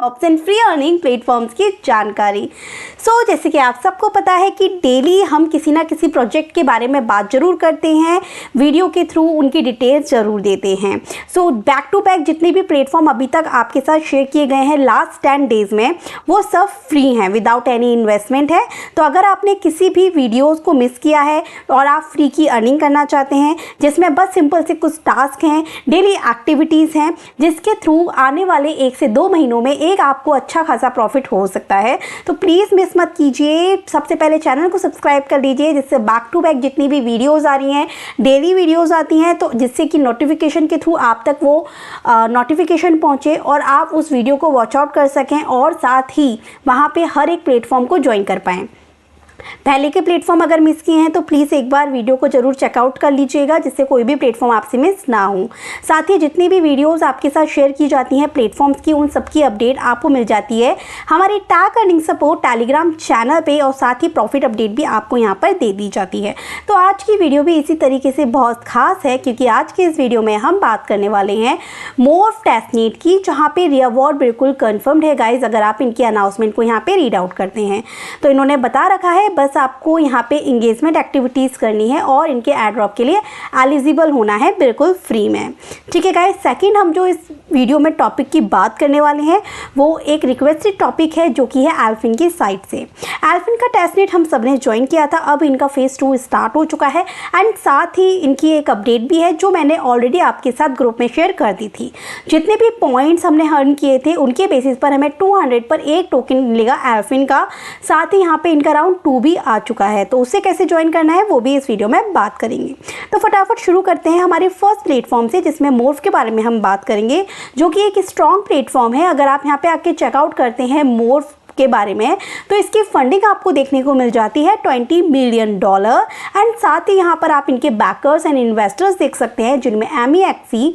Option free earning platforms की जानकारी। जैसे कि आप सबको पता है कि डेली हम किसी ना किसी प्रोजेक्ट के बारे में बात जरूर करते हैं, वीडियो के थ्रू उनकी डिटेल्स जरूर देते हैं। बैक टू बैक जितने भी प्लेटफॉर्म अभी तक आपके साथ शेयर किए गए हैं लास्ट 10 डेज में, वो सब फ्री हैं, विदाउट एनी इन्वेस्टमेंट है। तो अगर आपने किसी भी वीडियोज़ को मिस किया है और आप फ्री की अर्निंग करना चाहते हैं, जिसमें बस सिंपल से कुछ टास्क हैं, डेली एक्टिविटीज़ हैं, जिसके थ्रू आने वाले 1 से 2 महीनों में एक आपको अच्छा खासा प्रॉफिट हो सकता है, तो प्लीज़ मिस मत कीजिए। सबसे पहले चैनल को सब्सक्राइब कर लीजिए, जिससे बैक टू बैक जितनी भी वीडियोज़ आ रही हैं, डेली वीडियोज़ आती हैं, तो जिससे कि नोटिफिकेशन के थ्रू आप तक वो नोटिफिकेशन पहुँचे और आप उस वीडियो को वॉच आउट कर सकें और साथ ही वहाँ पे हर एक प्लेटफॉर्म को ज्वाइन कर पाएँ। पहले के प्लेटफॉर्म अगर मिस किए हैं तो प्लीज़ एक बार वीडियो को जरूर चेकआउट कर लीजिएगा, जिससे कोई भी प्लेटफॉर्म आपसे मिस ना हो। साथ ही जितनी भी वीडियोस आपके साथ शेयर की जाती हैं प्लेटफॉर्म्स की, उन सबकी अपडेट आपको मिल जाती है हमारे tag earning support Telegram channel पे, और साथ ही प्रॉफिट अपडेट भी आपको यहाँ पर दे दी जाती है। तो आज की वीडियो भी इसी तरीके से बहुत खास है, क्योंकि आज के इस वीडियो में हम बात करने वाले हैं मोर्फ टेस्टनेट की, जहाँ पे रिवॉर्ड बिल्कुल कन्फर्म्ड है गाइज। अगर आप इनकी अनाउंसमेंट को यहाँ पे रीड आउट करते हैं तो इन्होंने बता रखा है बस आपको यहाँ पे इंगेजमेंट एक्टिविटीज़ करनी है और इनके एड ड्रॉप के लिए एलिजिबल होना है बिल्कुल फ्री में। ठीक है गाइस, सेकंड हम जो इस वीडियो में टॉपिक की बात करने वाले हैं वो एक रिक्वेस्टेड टॉपिक है, जो कि है एल्फिन की साइट से। एल्फिन का टेस्टनेट हम सब ने ज्वाइन किया था, अब इनका फेज़ 2 स्टार्ट हो चुका है एंड साथ ही इनकी एक अपडेट भी है जो मैंने ऑलरेडी आपके साथ ग्रुप में शेयर कर दी थी। जितने भी पॉइंट्स हमने अर्न किए थे उनके बेसिस पर हमें 200 पर एक टोकन मिलेगा एल्फिन का। साथ ही यहाँ पे इनका राउंड 2 भी आ चुका है, तो उसे कैसे ज्वाइन करना है वो भी इस वीडियो में बात करेंगे। तो फटाफट शुरू करते हैं हमारे फर्स्ट प्लेटफॉर्म से, जिसमें मोर्फ के बारे में हम बात करेंगे, जो कि एक स्ट्रॉन्ग प्लेटफॉर्म है। अगर आप यहाँ पे आके चेकआउट करते हैं मोर्फ के बारे में, तो इसकी फंडिंग आपको देखने को मिल जाती है $20 मिलियन एंड साथ ही यहाँ पर आप इनके बैकर्स एंड इन्वेस्टर्स देख सकते हैं, जिनमें MEXC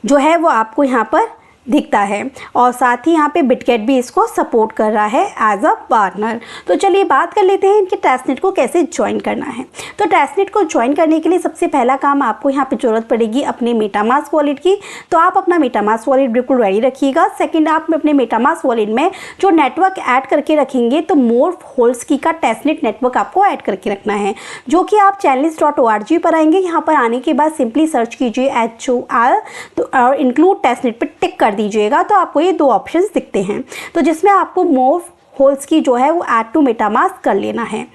जो है वो आपको यहाँ पर दिखता है, और साथ ही यहाँ पे बिटगेट भी इसको सपोर्ट कर रहा है एज अ पार्टनर। तो चलिए बात कर लेते हैं इनके टेस्टनेट को कैसे ज्वाइन करना है। तो टेस्टनेट को ज्वाइन करने के लिए सबसे पहला काम आपको यहाँ पे ज़रूरत पड़ेगी अपने मेटामास्क वॉलेट की। तो आप अपना मेटामास्क वॉलेट बिल्कुल रेडी रखिएगा। सेकंड, आप अपने मेटामास्क वॉलेट में जो नेटवर्क ऐड करके रखेंगे, तो मोर्फ होल्स्की का टेस्टनेट नेटवर्क आपको ऐड करके रखना है, जो कि आप chainalyst.org पर आएंगे। यहाँ पर आने के बाद सिंपली सर्च कीजिए HOL तो और इंक्लूड टेस्टनेट पर टिक कर दीजिएगा, तो आपको ये 2 ऑप्शंस दिखते हैं, तो जिसमें आपको मोर्फ होल्स्की जो है वो ऐड टू मेटामास्क कर लेना है।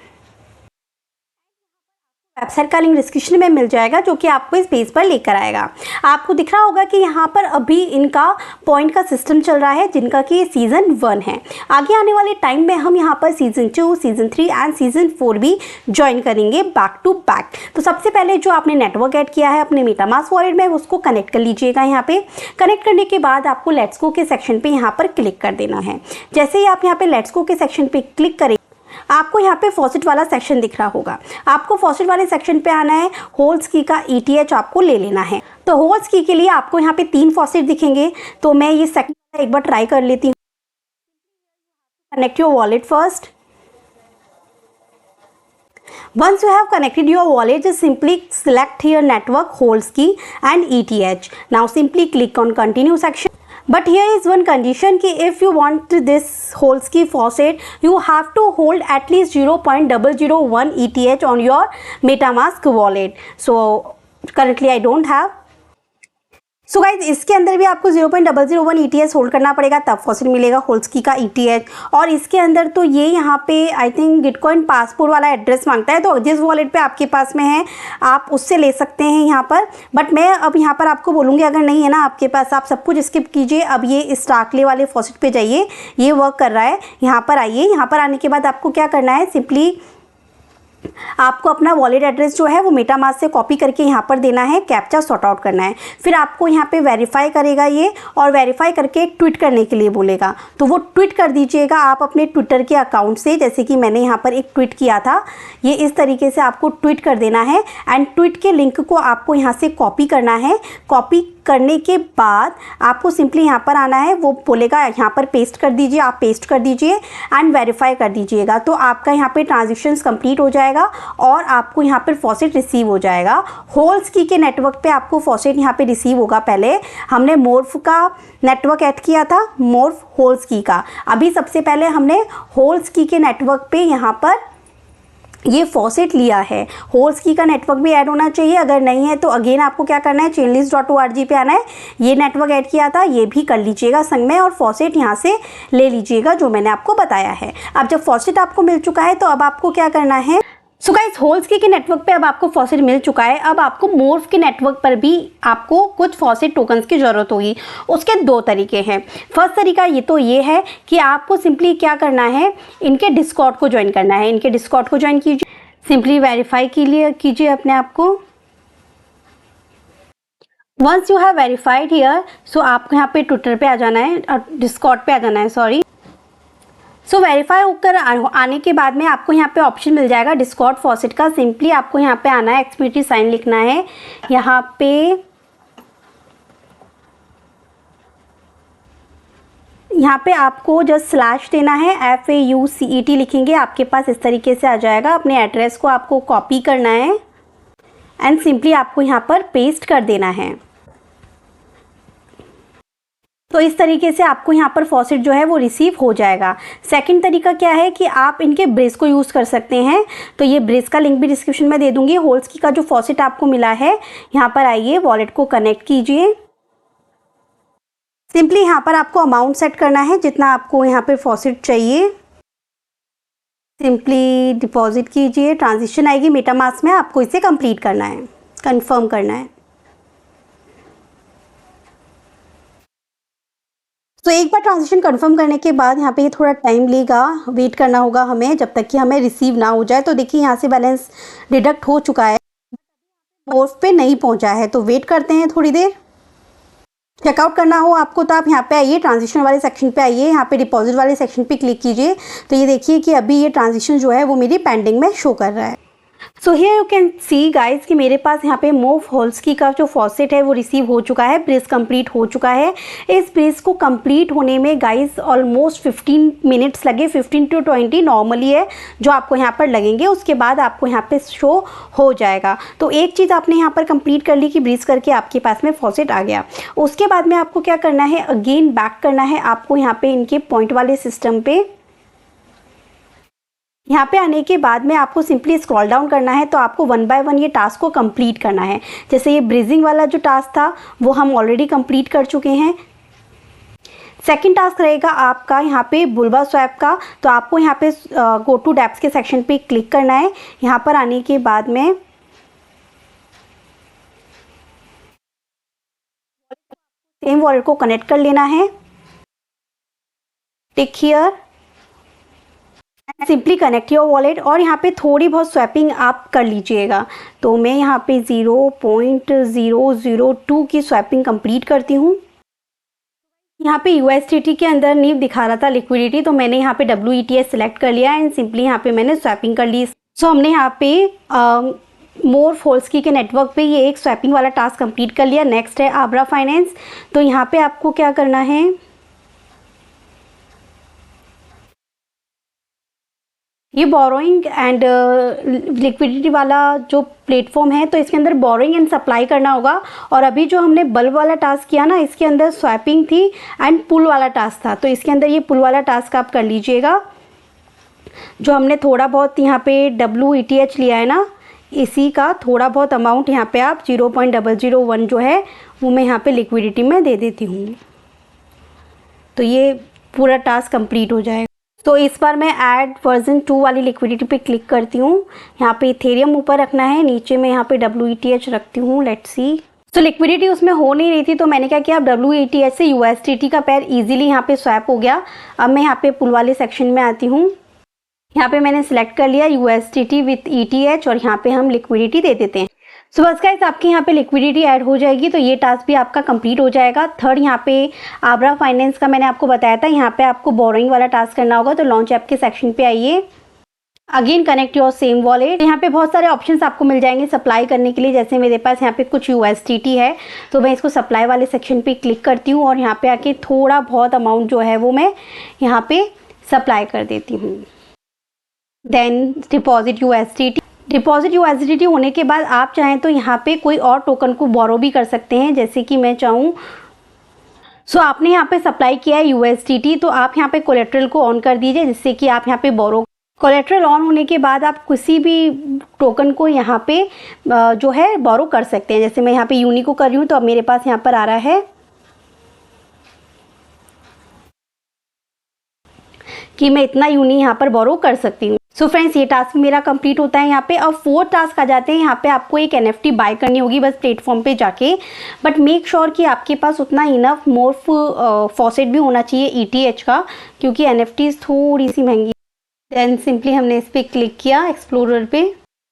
वेबसाइट का लिंक डिस्क्रिप्शन में मिल जाएगा, जो कि आपको इस पेज पर लेकर आएगा। आपको दिख रहा होगा कि यहाँ पर अभी इनका पॉइंट का सिस्टम चल रहा है, जिनका कि सीज़न 1 है। आगे आने वाले टाइम में हम यहाँ पर सीज़न 2, सीज़न 3 एंड सीज़न 4 भी ज्वाइन करेंगे बैक टू बैक। तो सबसे पहले जो आपने नेटवर्क ऐड किया है अपने मेटामास्क वॉलेट में, उसको कनेक्ट कर लीजिएगा। यहाँ पे कनेक्ट करने के बाद आपको लेट्स गो के सेक्शन पे यहाँ पर क्लिक कर देना है। जैसे ही आप यहाँ पे लेट्स गो के सेक्शन पे क्लिक करें, आपको यहाँ पे फॉसेट वाला सेक्शन दिख रहा होगा। आपको फॉसेट वाले सेक्शन पे आना है, होल्स्की का ETH आपको ले लेना है। तो होल्स्की के लिए आपको यहाँ पे 3 फॉसेट दिखेंगे, तो मैं ये सेक्शन एक बार ट्राई कर लेती हूँ। Connect your wallet first. Once you have connected your wallet, just simply select your network holdski and ETH. Now simply click on continue section. But here is one condition कि if you want this holdski faucet, you have to hold at least 0.001 ETH on your MetaMask wallet. So currently I don't have. So guys, इसके अंदर भी आपको 0.001 ETH hold करना पड़ेगा, तब faucet मिलेगा होल्स्की का ETH। और इसके अंदर तो ये यहाँ पे आई थिंक गिटकॉइन पासपोर्ट वाला एड्रेस मांगता है, तो जिस वॉलेट पे आपके पास में है आप उससे ले सकते हैं यहाँ पर। बट मैं अब यहाँ पर आपको बोलूँगी, अगर नहीं है ना आपके पास, आप सब कुछ स्किप कीजिए। अब ये स्टार्कले वाले फॉसेट पे जाइए, ये वर्क कर रहा है। यहाँ पर आइए। यहाँ पर आने के बाद आपको क्या करना है, सिंपली आपको अपना वॉलेट एड्रेस जो है वो मेटामास्क से कॉपी करके यहाँ पर देना है, कैप्चा सॉर्ट आउट करना है। फिर आपको यहाँ पे वेरीफाई करेगा ये, और वेरीफाई करके ट्वीट करने के लिए बोलेगा, तो वो ट्वीट कर दीजिएगा आप अपने ट्विटर के अकाउंट से। जैसे कि मैंने यहाँ पर एक ट्वीट किया था, ये इस तरीके से आपको ट्वीट कर देना है एंड ट्वीट के लिंक को आपको यहाँ से कॉपी करना है। कॉपी करने के बाद आपको सिंपली यहाँ पर आना है, वो बोलेगा यहाँ पर पेस्ट कर दीजिए, आप पेस्ट कर दीजिए एंड वेरीफाई कर दीजिएगा। तो आपका यहाँ पे ट्रांजेक्शन्स कंप्लीट हो जाएगा और आपको यहाँ पर फॉसेट रिसीव हो जाएगा। होल्सकी के नेटवर्क पे आपको फॉसेट यहाँ पे रिसीव होगा। पहले हमने मोर्फ का नेटवर्क ऐड किया था, मोर्फ होल्सकी का। अभी सबसे पहले हमने होल्सकी के नेटवर्क पे यहाँ पर ये फॉसेट लिया है। होल्सकी का नेटवर्क भी ऐड होना चाहिए, अगर नहीं है तो अगेन आपको क्या करना है, chainlist.org पे आना है। ये नेटवर्क ऐड किया था, ये भी कर लीजिएगा संग में और फॉसेट यहाँ से ले लीजिएगा जो मैंने आपको बताया है। अब जब फॉसेट आपको मिल चुका है तो अब आपको क्या करना है, सो गाइस होल्सकी के नेटवर्क पे अब आपको फॉसेट मिल चुका है। अब आपको मोर्फ के नेटवर्क पर भी आपको कुछ फॉसेट टोकन्स की ज़रूरत होगी। उसके दो तरीके हैं। फर्स्ट तरीका ये है कि आपको सिंपली क्या करना है, इनके डिस्कॉर्ड को ज्वाइन करना है। इनके डिस्कॉर्ड को ज्वाइन कीजिए, सिंपली वेरीफाई कीजिए अपने आप को। Once you have verified here, so आपको यहाँ पे ट्विटर पे आ जाना है और डिस्कॉर्ड पे आ जाना है, सॉरी। सो वेरीफाई होकर आने के बाद में आपको यहाँ पे ऑप्शन मिल जाएगा डिस्कॉर्ड फॉसेट का। सिंपली आपको यहाँ पे आना है, एक्सक्लेमेटरी साइन लिखना है, यहाँ पे आपको जस्ट स्लैश देना है, FAUCET लिखेंगे, आपके पास इस तरीके से आ जाएगा। अपने एड्रेस को आपको कॉपी करना है एंड सिंपली आपको यहाँ पर पेस्ट कर देना है। तो इस तरीके से आपको यहाँ पर फॉसेट जो है वो रिसीव हो जाएगा। सेकंड तरीका क्या है कि आप इनके ब्रिज को यूज़ कर सकते हैं। तो ये ब्रिज का लिंक भी डिस्क्रिप्शन में दे दूँगी। होल्सकी का जो फॉसेट आपको मिला है, यहाँ पर आइए, वॉलेट को कनेक्ट कीजिए। सिंपली यहाँ पर आपको अमाउंट सेट करना है जितना आपको यहाँ पर फॉसेट चाहिए। सिंपली डिपॉजिट कीजिए, ट्रांजेक्शन आएगी मेटामास्क में, आपको इसे कंप्लीट करना है, कंफर्म करना है। तो एक बार ट्रांजेक्शन कंफर्म करने के बाद यहाँ पे ये थोड़ा टाइम लेगा, वेट करना होगा हमें जब तक कि हमें रिसीव ना हो जाए। तो देखिए यहाँ से बैलेंस डिडक्ट हो चुका है, मोर्फ पे नहीं पहुँचा है, तो वेट करते हैं थोड़ी देर। चेकआउट करना हो आपको तो आप यहाँ पे आइए, ट्रांजेक्शन वाले सेक्शन पे आइए, यहाँ पे डिपॉजिट वाले सेक्शन पे क्लिक कीजिए। तो ये देखिए कि अभी ये ट्रांजेक्शन जो है वो मेरी पेंडिंग में शो कर रहा है। So here you can see guys कि मेरे पास यहाँ पे मोर्फ होल्सकी का जो फॉसेट है वो रिसीव हो चुका है, ब्रिज कंप्लीट हो चुका है। इस ब्रिज को कंप्लीट होने में गाइज ऑलमोस्ट 15 मिनट्स लगे, 15 to 20 नॉर्मली है जो आपको यहाँ पर लगेंगे। उसके बाद आपको यहाँ पे शो हो जाएगा। तो एक चीज़ आपने यहाँ पर कंप्लीट कर ली कि ब्रिज करके आपके पास में फॉसेट आ गया। उसके बाद में आपको क्या करना है, अगेन बैक करना है आपको यहाँ पे इनके पॉइंट वाले सिस्टम पे। यहाँ पे आने के बाद में आपको सिंपली स्क्रॉल डाउन करना है। तो आपको 1 by 1 ये टास्क को कंप्लीट करना है। जैसे ये ब्रिजिंग वाला जो टास्क था वो हम ऑलरेडी कंप्लीट कर चुके हैं। सेकंड टास्क रहेगा आपका यहाँ पे बुलबा स्वैप का। तो आपको यहाँ पे गो टू डैप्स के सेक्शन पे क्लिक करना है। यहाँ पर आने के बाद में सेम वॉलेट को कनेक्ट कर लेना है, tick here, simply connect your wallet. और यहाँ पे थोड़ी बहुत स्वैपिंग आप कर लीजिएगा। तो मैं यहाँ पे 0.002 की स्वैपिंग कंप्लीट करती हूँ। यहाँ पे USDT के अंदर नीव दिखा रहा था लिक्विडिटी, तो मैंने यहाँ पे WETH सेलेक्ट कर लिया एंड सिंपली यहाँ पे मैंने स्वैपिंग कर ली। सो हमने यहाँ पे मोर्फ होल्सकी के नेटवर्क पे ये एक स्वैपिंग वाला टास्क कंप्लीट कर लिया। नेक्स्ट है आब्रा फाइनेंस। तो यहाँ पे आपको क्या करना है, ये बोरोइंग एंड लिक्विडिटी वाला जो प्लेटफॉर्म है, तो इसके अंदर बोरोइंग एंड सप्लाई करना होगा। और अभी जो हमने बल्ब वाला टास्क किया ना, इसके अंदर स्वैपिंग थी एंड पुल वाला टास्क था। तो इसके अंदर ये पुल वाला टास्क आप कर लीजिएगा। जो हमने थोड़ा बहुत यहाँ पे WETH लिया है ना, इसी का थोड़ा बहुत अमाउंट यहाँ पे आप 0.001 जो है वो मैं यहाँ पे लिक्विडिटी में दे देती हूँ। तो ये पूरा टास्क कंप्लीट हो जाएगा। तो इस बार मैं ऐड वर्जन 2 वाली लिक्विडिटी पे क्लिक करती हूँ। यहाँ पे इथेरियम ऊपर रखना है, नीचे में यहाँ पे WETH रखती हूँ। Let's see. तो लिक्विडिटी उसमें हो नहीं रही थी, तो मैंने क्या किया, WETH से USDT का पेयर इजीली यहाँ पे स्वैप हो गया। अब मैं यहाँ पे पुल वाले सेक्शन में आती हूँ। यहाँ पे मैंने सिलेक्ट कर लिया USDT विथ ETH और यहाँ पे हम लिक्विडिटी दे देते हैं। सो बस गाइस, आपके यहाँ पे लिक्विडिटी ऐड हो जाएगी। तो ये टास्क भी आपका कंप्लीट हो जाएगा। थर्ड यहाँ पे आब्रा फाइनेंस का मैंने आपको बताया था, यहाँ पे आपको बोरोइंग वाला टास्क करना होगा। तो लॉन्च ऐप के सेक्शन पे आइए। Again connect your same wallet. यहाँ पे बहुत सारे ऑप्शंस आपको मिल जाएंगे सप्लाई करने के लिए। जैसे मेरे पास यहाँ पे कुछ USDT है तो मैं इसको सप्लाई वाले सेक्शन पे क्लिक करती हूँ और यहाँ पे आके थोड़ा बहुत अमाउंट जो है वो मैं यहाँ पे सप्लाई कर देती हूँ। Then deposit USDT। Deposit USDT होने के बाद आप चाहें तो यहाँ पे कोई और टोकन को बोरो भी कर सकते हैं, जैसे कि मैं चाहूँ। सो आपने यहाँ पे सप्लाई किया है USDT, तो आप यहाँ पे कोलेट्रल को ऑन कर दीजिए जिससे कि आप यहाँ पे बोरो। कोलेट्रल ऑन होने के बाद आप किसी भी टोकन को यहाँ पे जो है बोरो कर सकते हैं। जैसे मैं यहाँ पे यूनी को कर रही हूँ तो अब मेरे पास यहाँ पर आ रहा है कि मैं इतना यूनी यहाँ पर बोरो कर सकती हूँ। सो फ्रेंड्स, ये टास्क मेरा कंप्लीट होता है यहाँ पे। अब 4 टास्क आ जाते हैं। यहाँ पे आपको एक NFT बाय करनी होगी बस प्लेटफॉर्म पे जाके, बट मेक श्योर कि आपके पास उतना इनफ मोर्फ फॉसेट भी होना चाहिए ETH का, क्योंकि NFTs थोड़ी सी महंगी। देन सिंपली हमने इस पर क्लिक किया एक्सप्लोरर पे।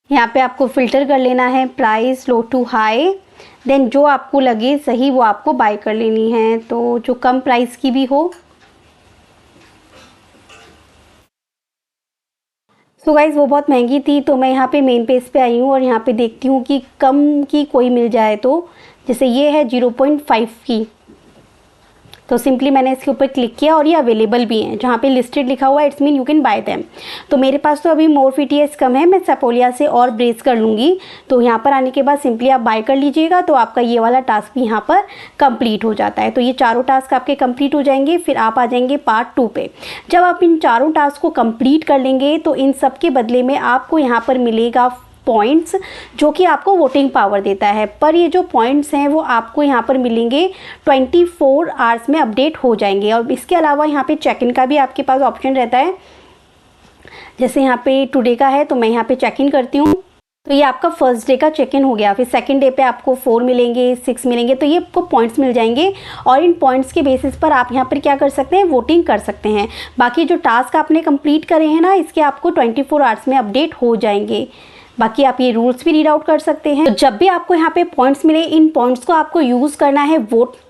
यहाँ पे आपको फिल्टर कर लेना है price low to high. Then जो आपको लगे सही वो आपको बाय कर लेनी है, तो जो कम प्राइस की भी हो। सो गाइज़, वो बहुत महंगी थी तो मैं यहाँ पे मेन पेज पे आई हूँ और यहाँ पे देखती हूँ कि कम की कोई मिल जाए। तो जैसे ये है 0.5 की, तो सिंपली मैंने इसके ऊपर क्लिक किया और ये अवेलेबल भी हैं। जहाँ पे लिस्टेड लिखा हुआ है it's mean you can buy them. तो मेरे पास तो अभी मोर ETH कम है, मैं सेपोलिया से और ब्रेस कर लूँगी। तो यहाँ पर आने के बाद सिंपली आप बाय कर लीजिएगा, तो आपका ये वाला टास्क भी यहाँ पर कंप्लीट हो जाता है। तो ये चारों टास्क आपके कंप्लीट हो जाएंगे। फिर आप आ जाएंगे पार्ट 2 पे। जब आप इन चारों टास्क को कंप्लीट कर लेंगे तो इन सब के बदले में आपको यहाँ पर मिलेगा पॉइंट्स, जो कि आपको वोटिंग पावर देता है। पर ये जो पॉइंट्स हैं वो आपको यहाँ पर मिलेंगे 24 आवर्स में अपडेट हो जाएंगे। और इसके अलावा यहाँ पे चेक इन का भी आपके पास ऑप्शन रहता है। जैसे यहाँ पे टुडे का है तो मैं यहाँ पे चेक इन करती हूँ, तो ये आपका फर्स्ट डे का चेक इन हो गया। फिर सेकंड डे पे आपको 4 मिलेंगे, 6 मिलेंगे, तो ये आपको पॉइंट्स मिल जाएंगे। और इन पॉइंट्स के बेसिस पर आप यहाँ पर क्या कर सकते हैं, वोटिंग कर सकते हैं। बाकी जो टास्क आपने कंप्लीट करे हैं ना, इसके आपको 24 आवर्स में अपडेट हो जाएंगे। बाकी आप ये रूल्स भी रीड आउट कर सकते हैं। तो जब भी आपको यहाँ पे पॉइंट्स मिले, इन पॉइंट्स को आपको यूज़ करना है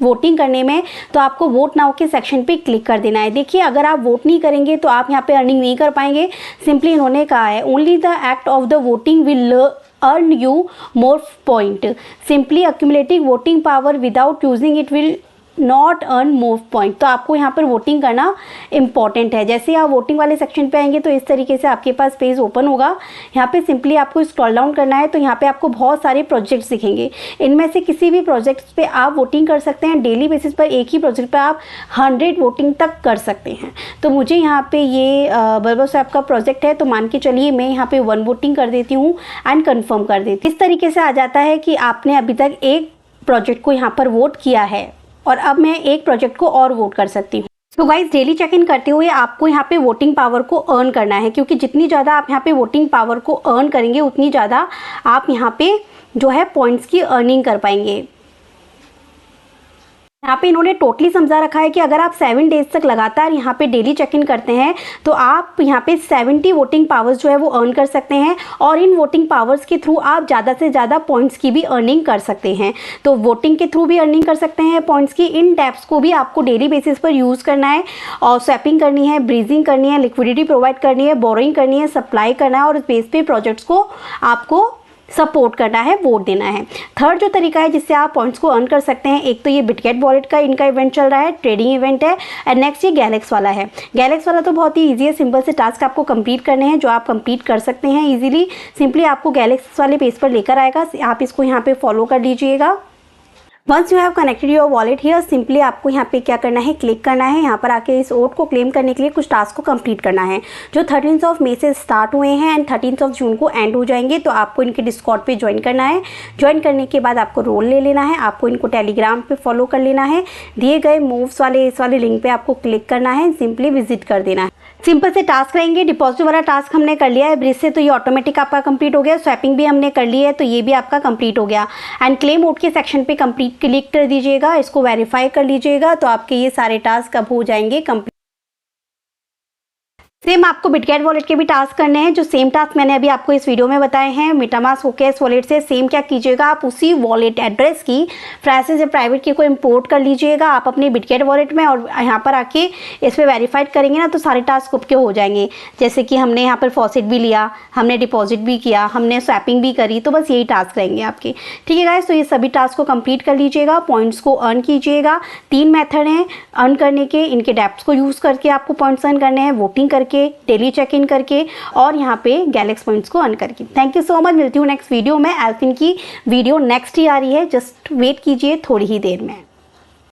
वोटिंग करने में। तो आपको वोट नाउ के सेक्शन पे क्लिक कर देना है। देखिए, अगर आप वोट नहीं करेंगे तो आप यहाँ पे अर्निंग नहीं कर पाएंगे। सिंपली इन्होंने कहा है only the act of the voting will earn you more point. Simply accumulating voting power without using it will not earn more point. तो आपको यहाँ पर वोटिंग करना इंपॉर्टेंट है। जैसे आप वोटिंग वाले सेक्शन पे आएंगे तो इस तरीके से आपके पास पेज ओपन होगा। यहाँ पे सिंपली आपको स्क्रॉल डाउन करना है, तो यहाँ पे आपको बहुत सारे प्रोजेक्ट्स दिखेंगे। इनमें से किसी भी प्रोजेक्ट्स पे आप वोटिंग कर सकते हैं। डेली बेसिस पर एक ही प्रोजेक्ट पे आप 100 वोटिंग तक कर सकते हैं। तो मुझे यहाँ पे ये बर्बर स्वैप का प्रोजेक्ट है, तो मान के चलिए मैं यहाँ पे 1 वोटिंग कर देती हूँ एंड कन्फर्म कर देती हूँ। इस तरीके से आ जाता है कि आपने अभी तक एक प्रोजेक्ट को यहाँ पर वोट किया है और अब मैं एक प्रोजेक्ट को और वोट कर सकती हूँ। तो गाइज, डेली चेक इन करते हुए आपको यहाँ पे वोटिंग पावर को अर्न करना है, क्योंकि जितनी ज़्यादा आप यहाँ पे वोटिंग पावर को अर्न करेंगे उतनी ज़्यादा आप यहाँ पे जो है पॉइंट्स की अर्निंग कर पाएंगे। यहाँ पे इन्होंने टोटली समझा रखा है कि अगर आप 7 डेज तक लगातार यहाँ पे डेली चेक इन करते हैं तो आप यहाँ पे 70 वोटिंग पावर्स जो है वो अर्न कर सकते हैं। और इन वोटिंग पावर्स के थ्रू आप ज़्यादा से ज़्यादा पॉइंट्स की भी अर्निंग कर सकते हैं। तो वोटिंग के थ्रू भी अर्निंग कर सकते हैं पॉइंट्स की। इन टैप्स को भी आपको डेली बेसिस पर यूज़ करना है और स्वैपिंग करनी है, ब्रीजिंग करनी है, लिक्विडिटी प्रोवाइड करनी है, बोरोइंग करनी है, सप्लाई करना है और इस बेस पे प्रोजेक्ट्स को आपको सपोर्ट करना है, वोट देना है। थर्ड जो तरीका है जिससे आप पॉइंट्स को अर्न कर सकते हैं, एक तो ये बिटगेट वॉलेट का इनका इवेंट चल रहा है, ट्रेडिंग इवेंट है। एंड नेक्स्ट ये गैलेक्स वाला है। गैलेक्स वाला तो बहुत ही ईजी है, सिंपल से टास्क आपको कंप्लीट करने हैं जो आप कंप्लीट कर सकते हैं ईजिली। सिंपली आपको गैलेक्स वाले पेज पर लेकर आएगा, आप इसको यहाँ पे फॉलो कर लीजिएगा। Once you have connected your wallet here, simply आपको यहाँ पे क्या करना है, क्लिक करना है। यहाँ पर आके इस ओट को क्लेम करने के लिए कुछ टास्क को कंप्लीट करना है जो 13 मई से स्टार्ट हुए हैं एंड 13 जून को एंड हो जाएंगे। तो आपको इनके डिस्कॉर्ड पे ज्वाइन करना है। ज्वाइन करने के बाद आपको रोल ले लेना है, आपको इनको टेलीग्राम पे फॉलो कर लेना है। दिए गए मूव्स वाले इस वाले लिंक पे आपको क्लिक करना है, सिंपली विजिट कर देना है। सिंपल से टास्क रहेंगे। डिपॉजिट वाला टास्क हमने कर लिया है ब्रिज से, तो ये ऑटोमेटिक आपका कंप्लीट हो गया। स्वैपिंग भी हमने कर ली है, तो ये भी आपका कंप्लीट हो गया। एंड क्लेम ओट के सेक्शन पे कंप्लीट क्लिक कर दीजिएगा, इसको वेरीफाई कर लीजिएगा, तो आपके ये सारे टास्क अब हो जाएंगे कंप्लीट। सेम आपको बिटगेट वॉलेट के भी टास्क करने हैं, जो सेम टास्क मैंने अभी आपको इस वीडियो में बताए हैं। मेटामास्क ओकेएस वॉलेट से सेम क्या कीजिएगा, आप उसी वॉलेट एड्रेस की फ्रांसिस या प्राइवेट की को इंपोर्ट कर लीजिएगा आप अपने बिटगेट वॉलेट में, और यहाँ पर आके इस पर वेरीफाइड करेंगे ना तो सारे टास्क आपके हो जाएंगे। जैसे कि हमने यहाँ पर फॉसेट भी लिया, हमने डिपॉजिट भी किया, हमने स्वैपिंग भी करी, तो बस यही टास्क रहेंगे आपके। ठीक है गाइस, तो ये सभी टास्क को कंप्लीट कर लीजिएगा, पॉइंट्स को अर्न कीजिएगा। 3 मेथड हैं अर्न करने के, इनके डेप्स को यूज़ करके आपको पॉइंट्स अर्न करने हैं, वोटिंग करके, डेली चेक इन करके, और यहाँ पे गैलेक्स पॉइंट्स को अर्न करके। थैंक यू सो मच, मिलती हूँ नेक्स्ट वीडियो में। एल्फिन की वीडियो नेक्स्ट ही आ रही है, जस्ट वेट कीजिए थोड़ी ही देर में।